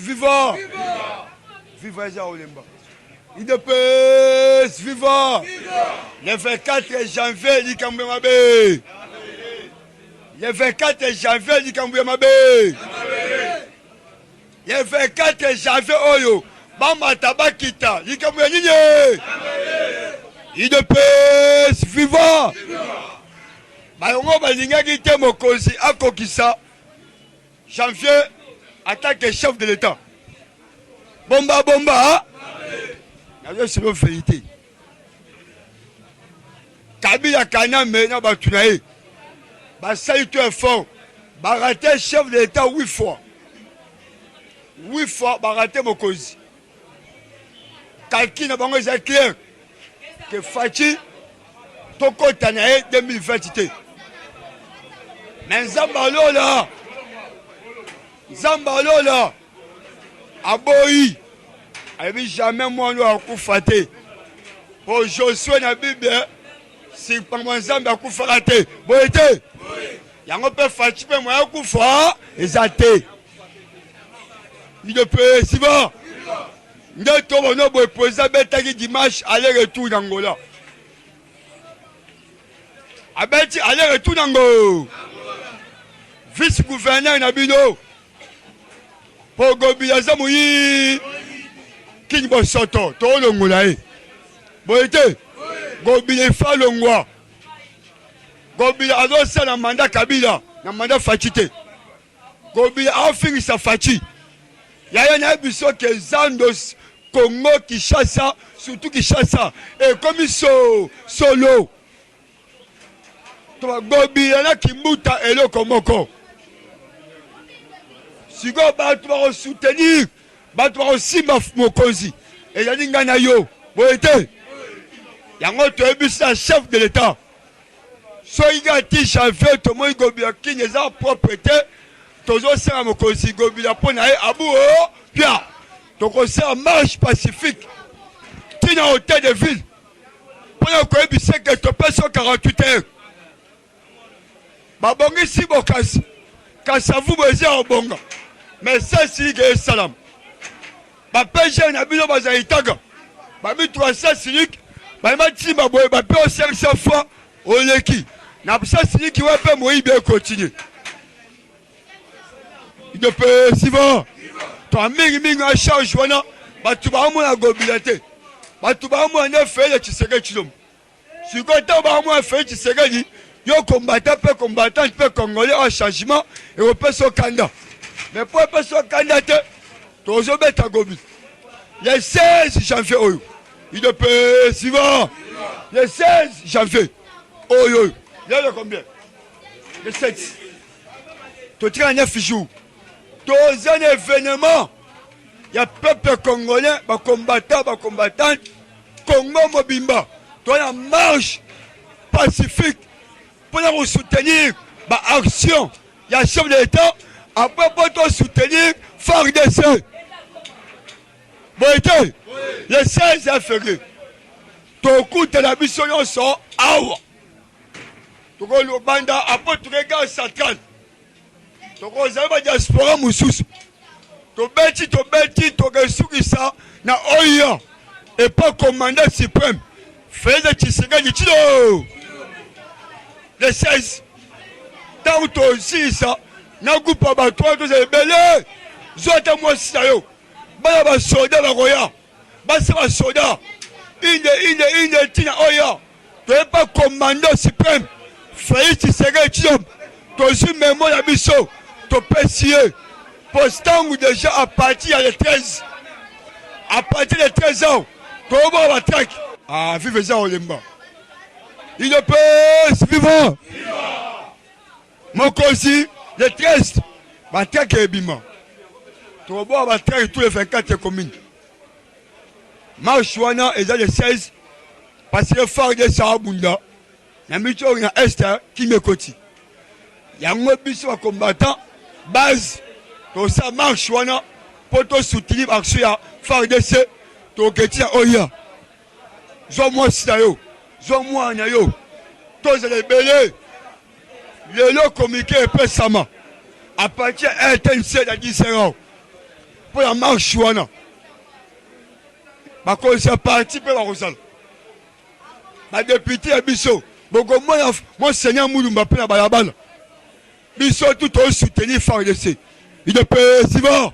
viva! Viva Eza Olemba. UDPS, viva! Le 24 janvier, Likamboué Mabé. Le 24 janvier, Likamboué Mabé. Le 24 janvier, Oyo. Bamba Tabakita, Likamboué Nini. UDPS, viva! Bayongo balingaki te mokonzi akokisa janvier attaque chef de l'État. Bomba bomba. C'est la vérité. Kabila Kaname na batunae. Basali tout effort. Baraté chef de l'État 8 fois. 8 fois baraté mokonzi. Kalki na bango est clair que Fachi toko tanae 2020. Mais Zambalola, Aboyi, avait jamais moi nous à Koufate. Pour Josué na Bible, si pendant Zamba à Koufate, Boété, Yango peut fatiguer moi à Koufa, et Zate. Il ne peut, si bon, nous avons posé un dimanche aller-retour d'Angola. Abeti aller-retour d'Angola. Vice-gouverneur Nabino pour Gobila Zamouyi King Bosoto, Tolongulae. Boete, Gobila Falongwa. Gobila Adosa na mandat Kabila, na mandat Fachite. Gobila a fini sa Fachi. Yaya na biso ke Zandos Congo Kinshasa, surtout Kinshasa, et comme solo. Gobila na Kimbuta elo Komoko. Si go batu va soutenir, batu va aussi mokonzi. Et il y a des gens yo, boete. Yango to ebisa chef de l'État. So iga ti chauffeur to moi gobila ki neza propriété. Tozo sera mokonzi gobila pona e abu o pia. To ko sera marche pacifique. Tina hôtel de ville. Pona ko ebisa que to passe 48 heures. Babongi si bokasi. Kasavu boze obonga. Mais ça, c'est que salam. Ma pêche n'a pas besoin de itaga. Ma mis 300 silik. Ma mati ma boye. Ma paix 500 fois. Au leki. N'a pas ça silik qui va pas mourir bien continuer. Il ne peut si bon. Toi, mingi en charge. Wana. Bah, tu vas avoir la gobilité. Bah, tu vas avoir un fait de tisseré chilom. Si tu vas avoir un fait de tisseré, yo combattant, peu combattant, peu congolais en changement. Et on peut se candidat. Mais pour un peu son candidat, tous les mettre à Gobi. Le 16 janvier, il ne peut si bon. Le 16 janvier, il y a combien? Le 7. Tu as 9 jours. Tous un événement. Il y a peuple congolais, combattant, Congo Mobimba. Tu as une marche pacifique pour nous soutenir l'action. Il y a un chef de l'État. Après, pour soutenir FARDC. Bon, été, le 16 février, ton coup de la mission sort awa. Tu vois le banda, après tu regardes central. Tu vois la diaspora moussous. Tu bêtis, tu regardes ça, na oya. Et pas commandant suprême. Fais le tisséga du tilo. Le 16, tant que tu aussi ça. Na groupe ba toi tous les belé zota moi sayo ba soda ba roya ba sa soda ine tina oya tu es pas commandant suprême Félix Tshisekedi to su mémoire la biso to pesier postant déjà à partir de 13 ans to ba attaque ah vive ça Olemba il ne peut vivre mon consi le 13, l'attaque est bima. Tu vas voir l'attaque tous les 24 communes. Marche wana est dans le 16, parce que le phare de Sarabunda, il y a un est qui me côté. Il y a un biso combattant, base, tu ça marche wana, pour te soutenir l'action, phare de ce, tu vas oya. Zomo Sidayo, Zomo Anayo, tous les belés. Le lot communiqué est peu sama. À partir d'un tel à 10 ans. pour la marche wana bakosa parti pe bakosala badepute ya biso bokomona monseigneur Mulumba mpe na balabala biso tout au soutenir FARDC il peut Siva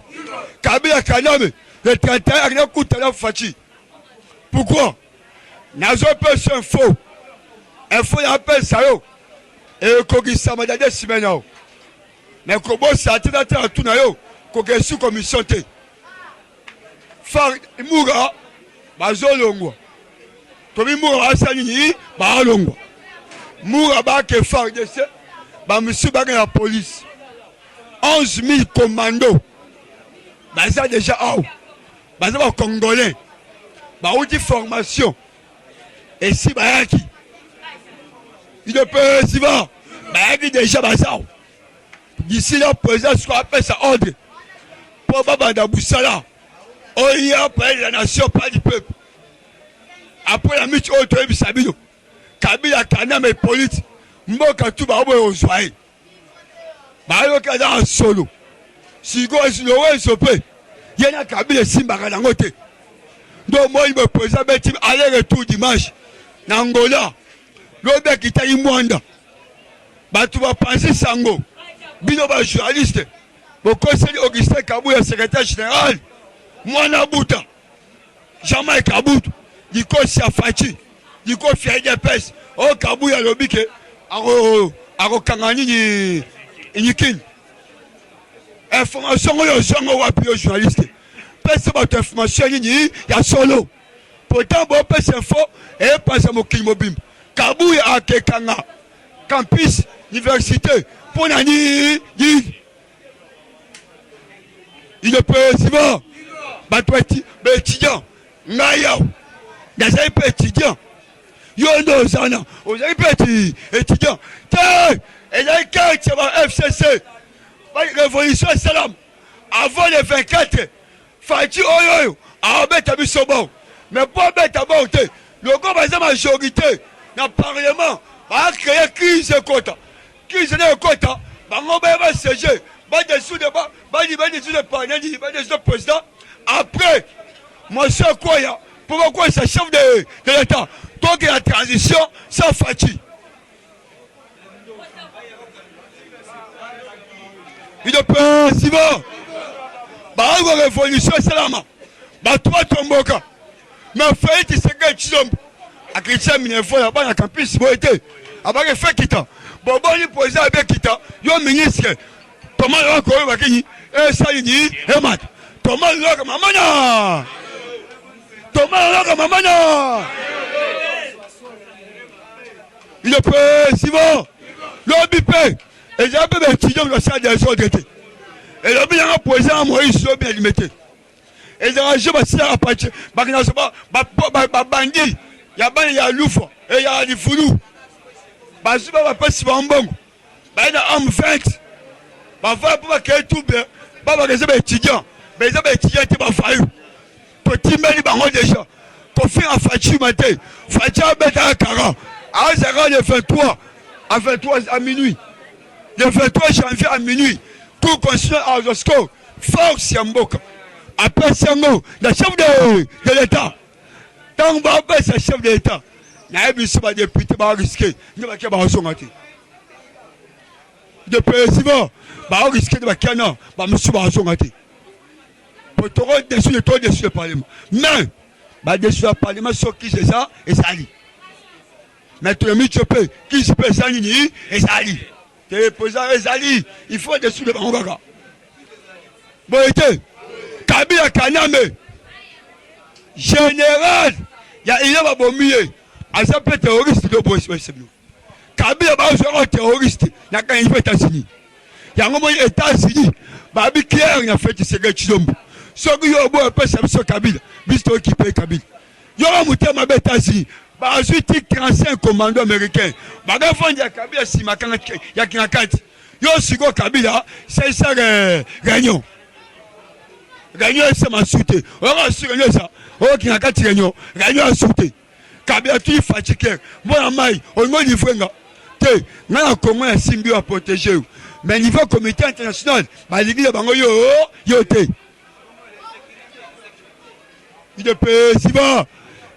Kabila Kaname le 31 akina kutala Fachi pourquoi nazo pe info ya pe sayo e kokisa madade simena mais kobo sa tena tena tuna yo kokesu commission te far muga bazolongwa tobi muga asani ni balongwa muga ba ke FARDC ba monsieur ba la police 11 000 commandos baza déjà out baza ba congolais ba outil formation et si bayaki il ne peut si va bayaki déjà baza d'ici là président soit appelle sa ordre pour baba Boussala oh il y a pas la nation pas du peuple après la mythe autre Sabino Kabila Kaname et police mboka tout ba obo ozwaye ba yo kaza solo sigo silo sope yena Kabila simba kana ngote ndo moi me président beti aller retour dimanche na Angola lobe kitali mwanda batu ba penser sango bino ba journaliste bo conseil Augustin Kabuya secrétaire général mwana buta jamais Kabutu diko sia fachi diko fia de pes o Kabuya lobike ako kangani ni inikini information yo zongo wapi yo journaliste pesa ba information ni ya solo pourtant bo pesa info et pesa mokili mobimba Kabuya akekanga campus université pour nani il peut si va batwati étudiant ngaya ngasa pe étudiant yo ndo sana ozali petit étudiant te et là quand va FCC révolution salam avant le 24 Fachi oyo a beta bisobo mais pas beta bonté le go baza majorité na parlement a créé crise quota de quota bango ba siéger ba dessous de panel ba dessous de président après monsieur Koya pourquoi c'est chef de l'état donc la transition sans Fachi il peut si bon ba révolution salama ba toi tomboka mais fait c'est que chilombo akricha minefo ya bana campus boete abake fait kita bobo ni président avec kita yo ministre Thomas Loko bakini e salini e mat Thomas Loko mamana il peut si bon l'obipé et j'ai peu d'étudiants dans ça des autres et le bien président Moïse so bien limité et j'ai ba ça apache bakina so ba bandi ya bani ya lufa et ya difulu bazuba ba pesi ba mbongo ba na am 20 ba va pour que tout bien ba ba réserve étudiant mais les étudiants ti ba fayu petit meli bango déjà pour faire un Fachi matin Fachi beta kara à 23 à minuit le 23 janvier à minuit pour construire à Osco force Yamboka après Sango le chef de l'état tant que va passer chef de l'État, n'ayez pas député va risquer de va pas sonner. De président va risquer de va cana va monsieur va sonner. Pour te rendre dessus le parlement. Mais va dessus le parlement sur qui c'est ça et ça lit. Maintenant mi chopé qui se peut ça ni et ça lit. Te président et ça lit, il faut dessus le bangaga. Bon été Kabila Kaname général il va bomber à ça peut terroriste de bois Kabila va faire terroriste na quand il fait États-Unis ya ngomo États-Unis ba bi clair na fait c'est chilombo so yo bo pe ça so Kabila bisto occupé Kabila yo mutema ba États-Unis ba azuti 35 commandos américains ba ga fandi ya Kabila si makanga ya kinakati yo sigo Kabila c'est ça réunion c'est ma soute on va sur ça o kinakati réunion soute Kabila tu fatigué bon mai on mo livrenga te na Congo ya simbi à protéger mais niveau comité international ba ligi bango yo te Il est paisible.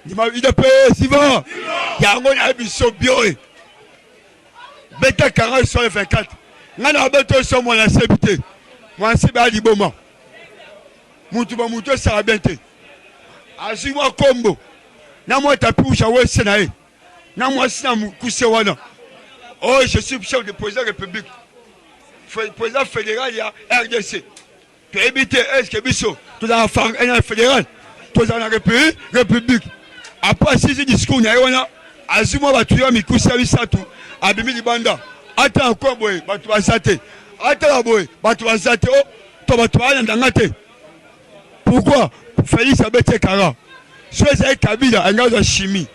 Il est paisible. Il y a un peu bio. Beta 40 sur le 24. Nana beto sur mon accepté. Moi c'est pas du bon. Moutou ça va bien. Azuma combo. Na moi t'as pu jouer Sénaï. Na moi c'est un Koussewana. Oh, je suis chef de président de la République. Président fédéral, il y a RDC. Tu as évité, est-ce que Bissot, tu as un fédéral, tu as la République. Après, si ce discours, il y a Azuma va tuer un coup service à tout. Abimi Libanda. Attends encore, boy, tu vas sater. Attends, boy, tu vas sater. Oh, tu vas te pourquoi Félix Abete Kara. Soit Kabila, un gars de chimie.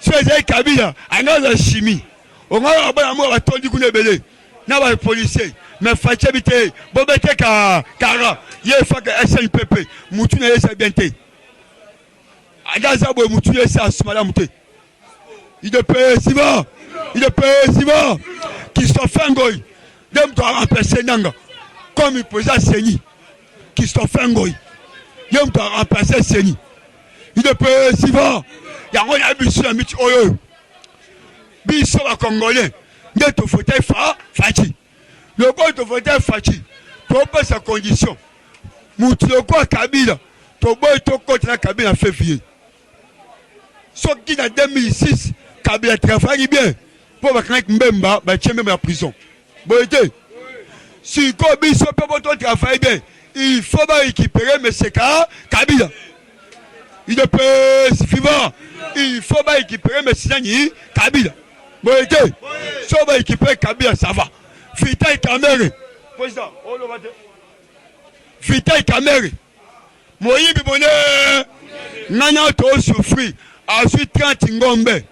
Soit Kabila, un gars de chimie. On a un mot à ton du coup de belé. N'a pas de policier. Mais Fatchabité, Bobete Kara, il faut que SNPP, Moutouna et sa bienté. Agazabo Moutouna et sa Somalamouté. Il est paisible. Il est paisible. Qui sont fangoy. Dem doit remplacer Nanga. Comme il posait Séni. Qui sont fangoy. Dem doit remplacer Séni. Il est paisible. Il y a un abus à Mitch Oyo. Biso à Congolais. Ne te fauteuil Fati. Le corps de fauteuil Fati. Tu as sa condition. Moutoko Kabila. Tu as contre la Kabila en février. Ce qui en 2006, Kabila travaille bien. Pour que Mbemba, tiens même la prison. Bon, si Biso peut travailler bien, il faut récupérer M. Kabila. Il ne peut suivre. Il faut récupérer M. Kabila. Bon, si on va récupérer Kabila, ça va. Fita et Kamere. Président, Fita et Kamere. Moïse Bibone. Nana to souffrir. Ensuite, 30 Ngombe.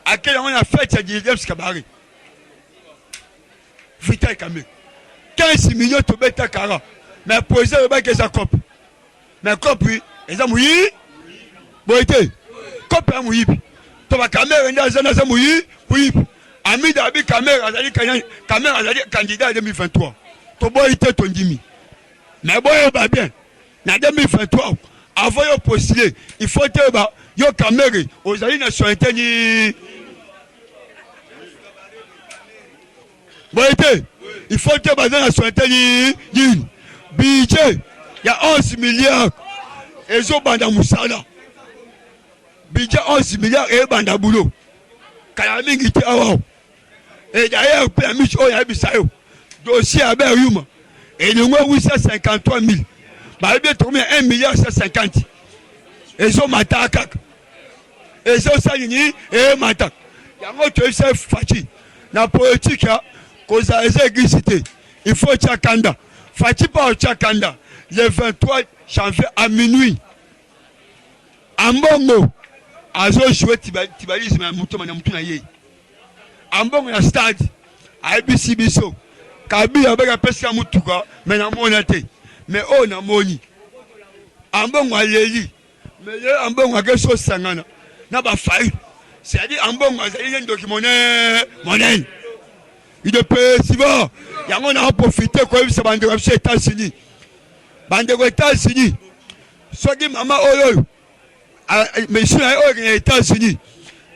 À quel moment on a fait cette division Kabari? Vita et Kamere. 15 millions de bêta Kara. Mais posez le bac et sa copie. Mais copie, ils ont mouillé. Bon, copie a mouillé. Tu vas Kamere, il y a un mouillé. Oui. Ami d'Abi Kamere, Kamere a candidat en 2023. Tu vas être ton dimi. Mais bon, il va bien. En 2023, avant de postuler, il faut que yo Kamere, aux alliés nationaux ni. Bon, il faut que les nationaux ni. Budget, il y a 11 milliards. Et ils ont Banda Moussala. Budget 11 milliards et Banda Boulot. Kalaming était avant. Et d'ailleurs, Péamiche, oh, il y a Bissayo. Dossier à Beryouma. Et nous avons 853 000. Bah, il y a trouvé 1 milliard 150. Et ils ont matakak. Et ils ont salini et matak. Il y a un autre chef Fati. La politique, cause à l'exécuté. Il faut Tchakanda. Fati par Tchakanda. Le 23 janvier à minuit. En Bongo. Azo joué Tibalisme à Moutoumana Moutounaye. En Bongo, la stade. À ABC Bisso. Kabila avec la pesque à Moutouka. Mais n'a monate. Mais oh, n'a moni. En Bongo, à Léli. Mais en Bongo, à quelque chose sangana. N'a pas failli. C'est-à-dire en Bongo, il y a un document. Monnaie. Il est paisible. Il y a un an profité quand il s'est bandé aux États-Unis. Bandé aux États-Unis. Soit qui maman Oyo. Mais je suis aux États-Unis.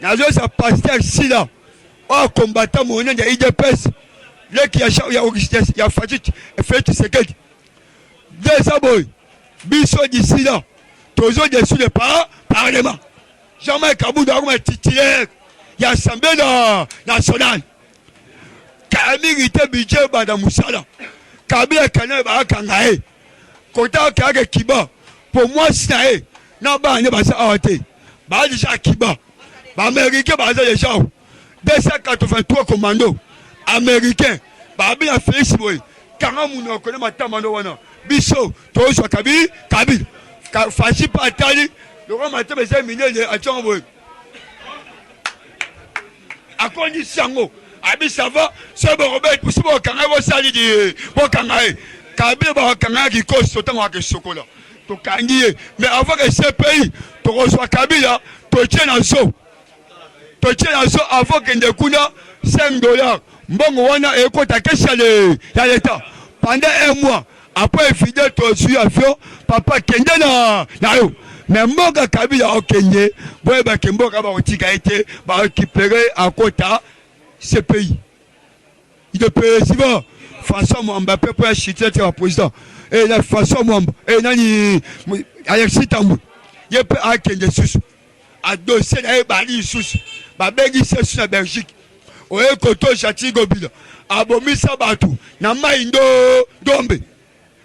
Il y a un pasteur ici là. Oh, combattant mon nom de l'IDPS. Là qui a fait ce qu'il des abois. Bissot d'ici là. Toujours dessus le Parlement. Jamais Kabou d'Arma titulaire. Il y a l'Assemblée nationale. Kabila était budget Banda Moussala. Kabila Kané Barakangae. Kota Kage Kiba. Pour moi, c'est non, bah, ne pas s'arrêter. Bah, déjà Kiba. Bah, américain, bah, déjà. 283 commandos. Américains. Bah, bien Félix Boy. 40 mounos, connaît ma tamando wana. Bissot, toi, soit Kabila. Kabila. Fachi pas Tali. Le roi matin, mais c'est miné de Atchangoy. À condition. Abi ça va, c'est bon Robert pour ce bon quand on sali de bon quand Kabila ba quand qui cause autant que chocolat. To kangié mais avant que ce pays to reçoit Kabila, to tient en saut. To tient en saut avant que ne kuna $5. Mbongo wana eko ta kesha ya l'état. Pendant un mois, après fidèle tozu avion papa kende na yo mais mboka Kabila okende boye ba mboka ba otika été ba récupérer à quota ce pays il est président François Mbappé pour acheter le président et la François Mbappé et nani Alexis Tambou il peut akende sous a dossier na bali sous ba bengi sous na Belgique oye koto chati gobila abomisa batu na maindo dombe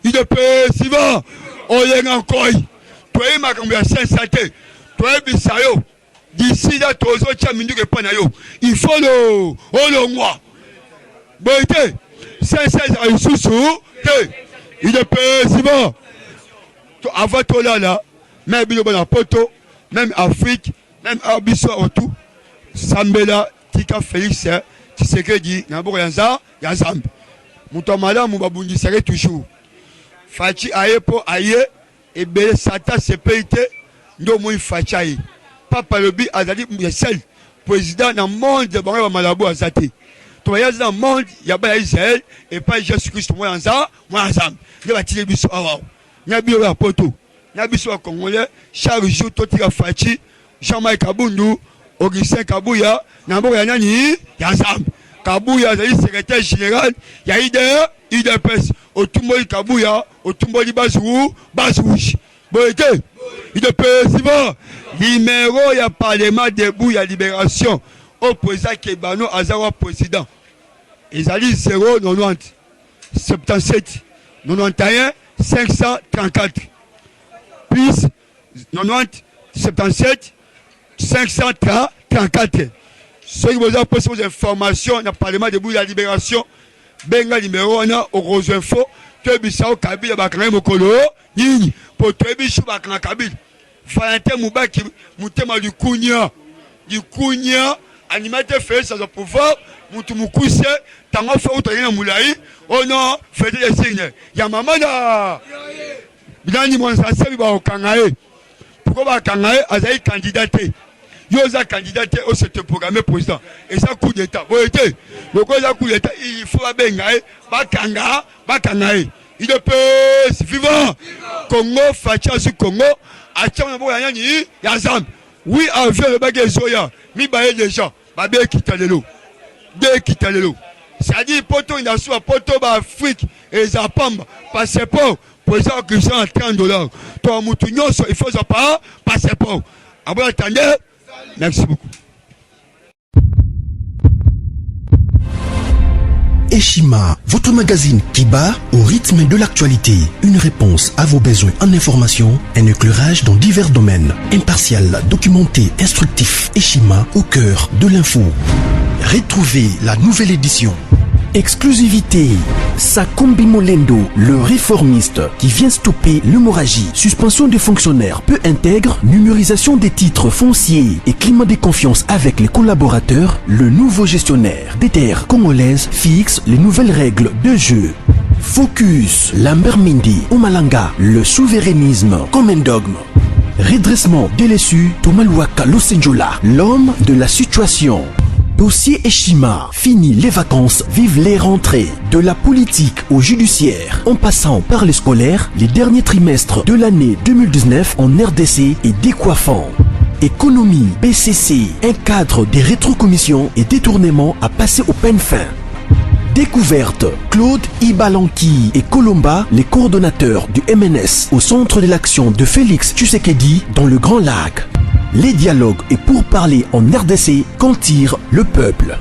il est président oye ngankoi toi makambo ya sensate toi bisayo d'ici là tozo tia mindu ke pana yo il faut le moi boite c'est sous il est président avant tout là même bilo na poto même Afrique même Abisso autour Sambela tika Félix Tshisekedi na boko yanza ya Zambi muto malamu babundisaka toujours fachi ayepo aye ebele sata sepete ndo moi fachi aye papa lobi azali seul président na monde bango ba malabu azati to yaza na monde ya ba Israël et pas Jésus Christ moi yanza moi Zambi ne ba tile biso awa nya bio ya poto nya biso ya congolais chaque jour to tika fachi Jean-Marc Kabundu Augustin Kabuya na mboka ya nani ya Zambi Kabuya azali secrétaire général ya IDPS otumboli Kabuya otumboli Bazou boyete IDPS numéro ya parlement debout ya libération au président Kebano azawa président ezali 090 77 91 534 plus 90 77 534. Ceux qui vous ont posé vos informations dans le Parlement debout de la libération, benga numéro on a au Rose Info, que Bissau Kabila bakanga mokolo, nini pour te bichu bakanga Kabila. Valentin Moubaki mutema du kunya animateur fait ça pouvoir mutu mukuse tango fa utanya mulai ono fait des signes. Ya mama da bidani mwanza sebi ba okangae. Pourquoi bakanga azai candidaté? Yoza candidat au cette programme président et ça coup d'état boyete le cause coup d'état il faut bengae bakanga il peut vivant Congo facha sur Congo acha bo ya nani ya Zambi oui avion le bagage zoya mi baye déjà ba be kitalelo ça dit poto ina so poto ba Afrique et za pamba passeport président Christian à $30 to mutu nyonso il faut ça pas passeport abo attendez. Merci beaucoup. Eshima, votre magazine qui bat au rythme de l'actualité. Une réponse à vos besoins en information, un éclairage dans divers domaines. Impartial, documenté, instructif. Eshima au cœur de l'info. Retrouvez la nouvelle édition. Exclusivité, Sakombi Molendo, le réformiste qui vient stopper l'hémorragie, suspension des fonctionnaires peu intègre, numérisation des titres fonciers et climat de confiance avec les collaborateurs, le nouveau gestionnaire des terres congolaises fixe les nouvelles règles de jeu. Focus, Lambert Mindi, Omalanga, le souverainisme comme un dogme. Redressement délaissé, Tomaluaka Losenjola, l'homme de la situation. Dossier Eshima, fini les vacances, vive les rentrées. De la politique au judiciaire, en passant par les scolaires, les derniers trimestres de l'année 2019 en RDC est décoiffant. Économie, BCC, un cadre des rétrocommissions et détournements à passer au peine fin. Découverte, Claude Ibalanki et Colomba, les coordonnateurs du MNS au centre de l'action de Félix Tshisekedi dans le Grand Lac. Les dialogues et pourparlers en RDC qu'en tire le peuple.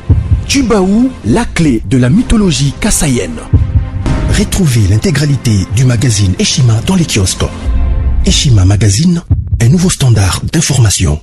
Tubaou, la clé de la mythologie kassaïenne. Retrouvez l'intégralité du magazine Eshima dans les kiosques. Eshima Magazine, un nouveau standard d'information.